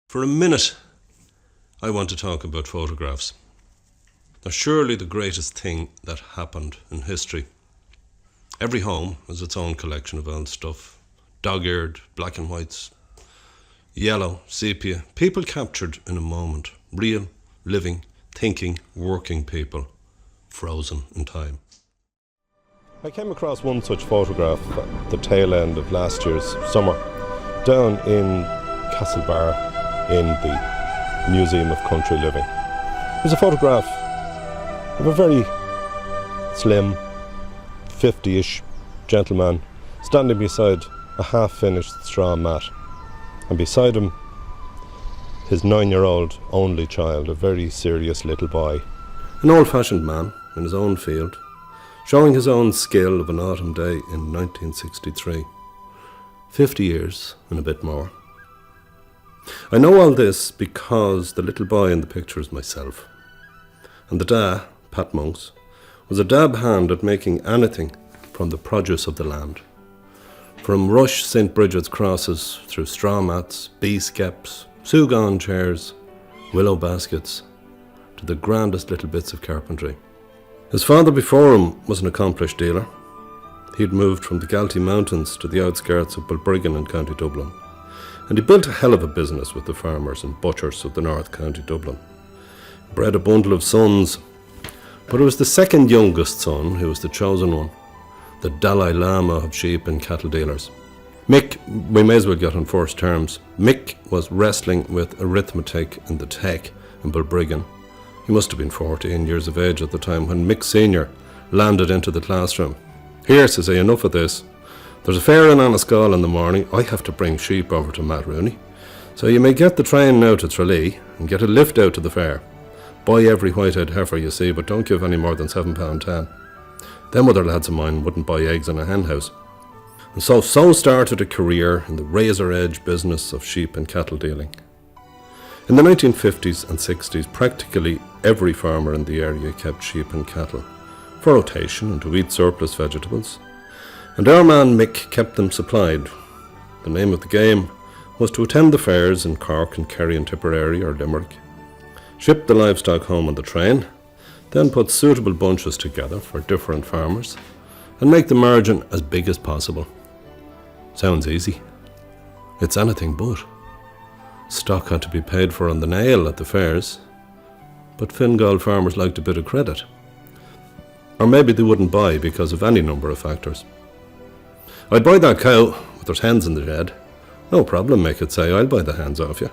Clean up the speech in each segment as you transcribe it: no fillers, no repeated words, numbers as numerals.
For a minute, I want to talk about photographs. They're surely the greatest thing that happened in history. Every home has its own collection of old stuff. Dog-eared, black and whites, yellow, sepia. People captured in a moment. Real, living, thinking, working people. Frozen in time. I came across one such photograph at the tail end of last year's summer, down in Castlebar in the Museum of Country Living. It was a photograph of a very slim, 50-ish gentleman standing beside a half-finished straw mat, and beside him his 9-year-old only child, a very serious little boy. An old-fashioned man in his own field, showing his own skill of an autumn day in 1963. 50 years and a bit more. I know all this because the little boy in the picture is myself. And the da, Pat Monks, was a dab hand at making anything from the produce of the land. From rush St. Bridget's crosses through straw mats, bee skeps, sugan chairs, willow baskets, to the grandest little bits of carpentry. His father before him was an accomplished dealer. He'd moved from the Galtee Mountains to the outskirts of Balbriggan in County Dublin, and he built a hell of a business with the farmers and butchers of the North County Dublin. Bred a bundle of sons, but it was the second youngest son who was the chosen one, the Dalai Lama of sheep and cattle dealers. Mick, we may as well get on first terms. Mick was wrestling with arithmetic in the Tech in Balbriggan. He must have been 14 years of age at the time when Mick Sr. landed into the classroom. "Here," says he, "enough of this. There's a fair in Anascall in the morning. I have to bring sheep over to Matt Rooney. So you may get the train now to Tralee and get a lift out to the fair. Buy every white-eyed heifer you see, but don't give any more than £7.10. Them other lads of mine wouldn't buy eggs in a hen house." And so started a career in the razor-edge business of sheep and cattle dealing. In the 1950s and 60s, practically every farmer in the area kept sheep and cattle, for rotation and to eat surplus vegetables. And our man Mick kept them supplied. The name of the game was to attend the fairs in Cork and Kerry and Tipperary or Limerick, ship the livestock home on the train, then put suitable bunches together for different farmers, and make the margin as big as possible. Sounds easy. It's anything but. Stock had to be paid for on the nail at the fairs, but Fingal farmers liked a bit of credit. Or maybe they wouldn't buy because of any number of factors. "I'd buy that cow, but there's hens in the shed." "No problem," Mick would say, "I'll buy the hens off you.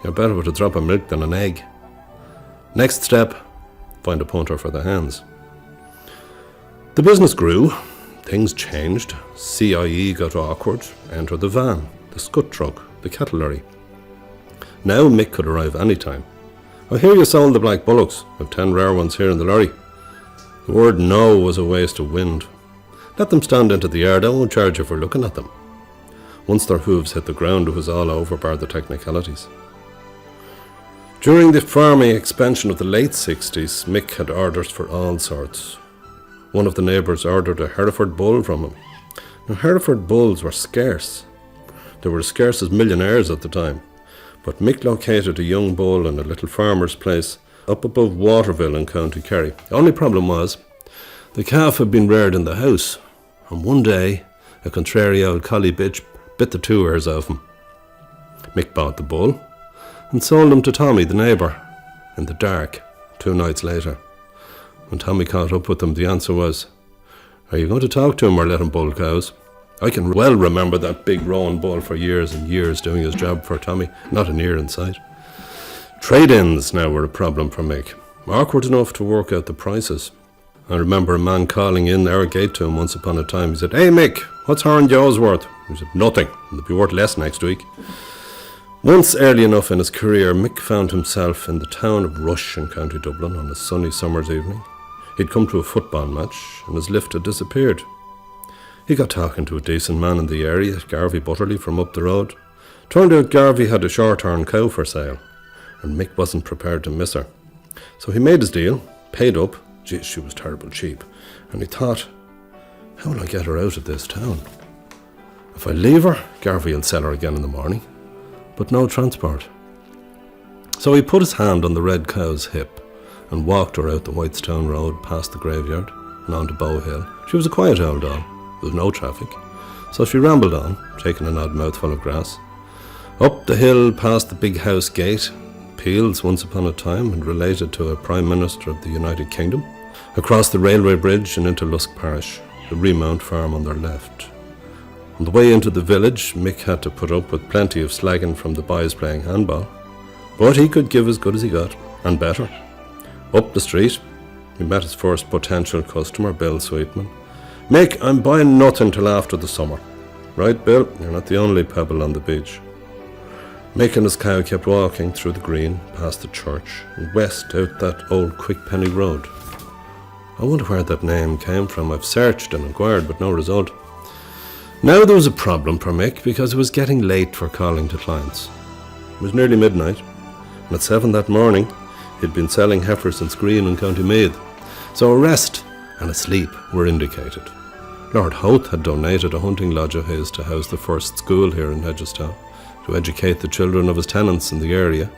You're better with a drop of milk than an egg." Next step, find a punter for the hens. The business grew, things changed, CIE got awkward, enter the van, the scut truck, the cattle lorry. Now Mick could arrive any time. "I hear you sold the black bullocks. I've 10 rare ones here in the lorry." The word no was a waste of wind. Let them stand into the yard, I won't charge you for looking at them. Once their hooves hit the ground, it was all over bar the technicalities. During the farming expansion of the late 60s, Mick had orders for all sorts. One of the neighbours ordered a Hereford bull from him. Now, Hereford bulls were scarce. They were as scarce as millionaires at the time. But Mick located a young bull in a little farmer's place up above Waterville in County Kerry. The only problem was, the calf had been reared in the house, and one day a contrary old collie bitch bit the 2 ears off him. Mick bought the bull and sold him to Tommy, the neighbour, in the dark 2 nights later. When Tommy caught up with him, the answer was, "Are you going to talk to him or let him bull cows?" I can well remember that big roan bull for years and years doing his job for Tommy, not an ear in sight. Trade-ins now were a problem for Mick, awkward enough to work out the prices. I remember a man calling in our gate to him once upon a time. He said, "Hey Mick, what's Horn Joe's worth?" He said, "Nothing, it'll be worth less next week." Once early enough in his career, Mick found himself in the town of Rush in County Dublin on a sunny summer's evening. He'd come to a football match and his lift had disappeared. He got talking to a decent man in the area, Garvey Butterley from up the road. Turned out Garvey had a short-horn cow for sale, and Mick wasn't prepared to miss her. So he made his deal, paid up. Gee, she was terrible cheap. And he thought, how will I get her out of this town? If I leave her, Garvey will sell her again in the morning. But no transport. So he put his hand on the red cow's hip and walked her out the Whitestone Road past the graveyard and on to Bow Hill. She was a quiet old doll. There was no traffic. So she rambled on, taking an odd mouthful of grass. Up the hill past the big house gate, Peel's once upon a time and related to a Prime Minister of the United Kingdom. Across the railway bridge and into Lusk parish, the Remount farm on their left. On the way into the village, Mick had to put up with plenty of slagging from the boys playing handball. But he could give as good as he got, and better. Up the street, he met his first potential customer, Bill Sweetman. "Mick, I'm buying nothing till after the summer." "Right, Bill, you're not the only pebble on the beach." Mick and his cow kept walking through the green, past the church, and west out that old Quickpenny road. I wonder where that name came from. I've searched and inquired, but no result. Now there was a problem for Mick, because it was getting late for calling to clients. It was nearly midnight, and at 7 that morning, he'd been selling heifers in Screen in County Meath, so a rest and a sleep were indicated. Lord Howth had donated a hunting lodge of his to house the first school here in Hedgestown, to educate the children of his tenants in the area.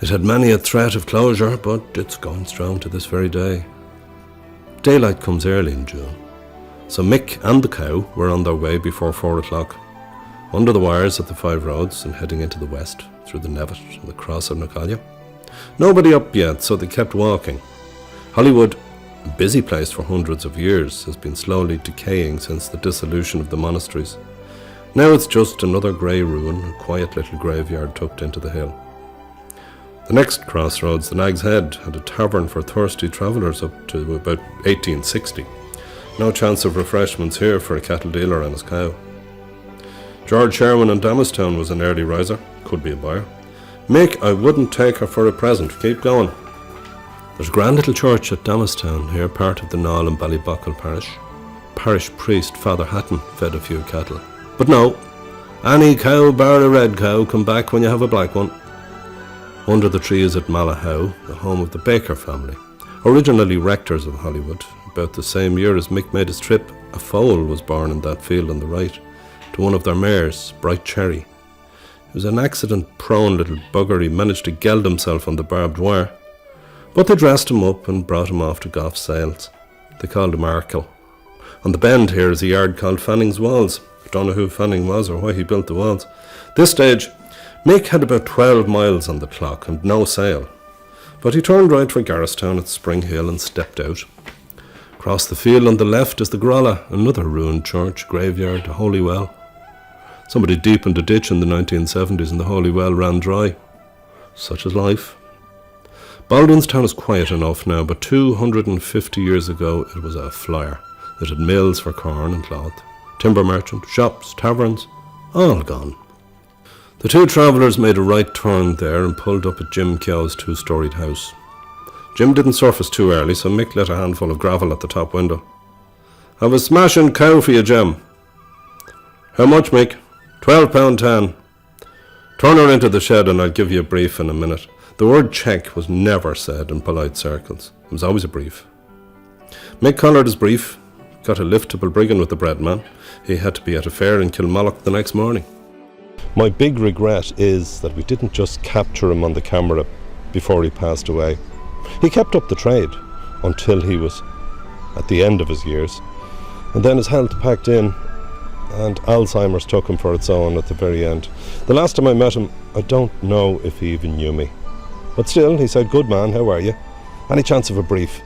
It had many a threat of closure, but it's going strong to this very day. Daylight comes early in June, so Mick and the cow were on their way before 4 o'clock, under the wires at the 5 roads and heading into the west, through the Nevet and the Cross of Nacalia. Nobody up yet, so they kept walking. Hollywood, a busy place for hundreds of years, has been slowly decaying since the dissolution of the monasteries. Now it's just another grey ruin, a quiet little graveyard tucked into the hill. The next crossroads, the Nag's Head, had a tavern for thirsty travellers up to about 1860. No chance of refreshments here for a cattle dealer and his cow. George Sherwin in Damastown was an early riser, could be a buyer. "Mick, I wouldn't take her for a present, keep going." There's a grand little church at Damastown here, part of the Knoll and Ballybuckle parish. Parish priest Father Hatton fed a few cattle. But no, any cow bar a red cow, come back when you have a black one. Under the trees at Malahau, the home of the Baker family, originally rectors of Hollywood. About the same year as Mick made his trip, a foal was born in that field on the right, to one of their mares, Bright Cherry. He was an accident-prone little bugger. He managed to geld himself on the barbed wire, but they dressed him up and brought him off to Gough Sales. They called him Arkle. On the bend here is a yard called Fanning's Walls. I don't know who Fanning was or why he built the walls. This stage, Mick had about 12 miles on the clock and no sale, but he turned right for Garristown at Spring Hill and stepped out. Across the field on the left is the Grolla, another ruined church, graveyard, a holy well. Somebody deepened a ditch in the 1970s and the holy well ran dry. Such is life. Baldwinstown is quiet enough now, but 250 years ago it was a flyer. It had mills for corn and cloth, timber merchant, shops, taverns, all gone. The two travellers made a right turn there and pulled up at Jim Keogh's 2-storied house. Jim didn't surface too early, so Mick lit a handful of gravel at the top window. "Have a smashing cow for you, Jim." "How much, Mick?" £12.10. "Turn her into the shed and I'll give you a brief in a minute." The word check was never said in polite circles. It was always a brief. Mick collared his brief, got a lift to Balbriggan with the bread man. He had to be at a fair in Kilmallock the next morning. My big regret is that we didn't just capture him on the camera before he passed away. He kept up the trade until he was at the end of his years, and then his health packed in and Alzheimer's took him for its own at the very end. The last time I met him, I don't know if he even knew me. But still, he said, "Good man, how are you? Any chance of a brief?"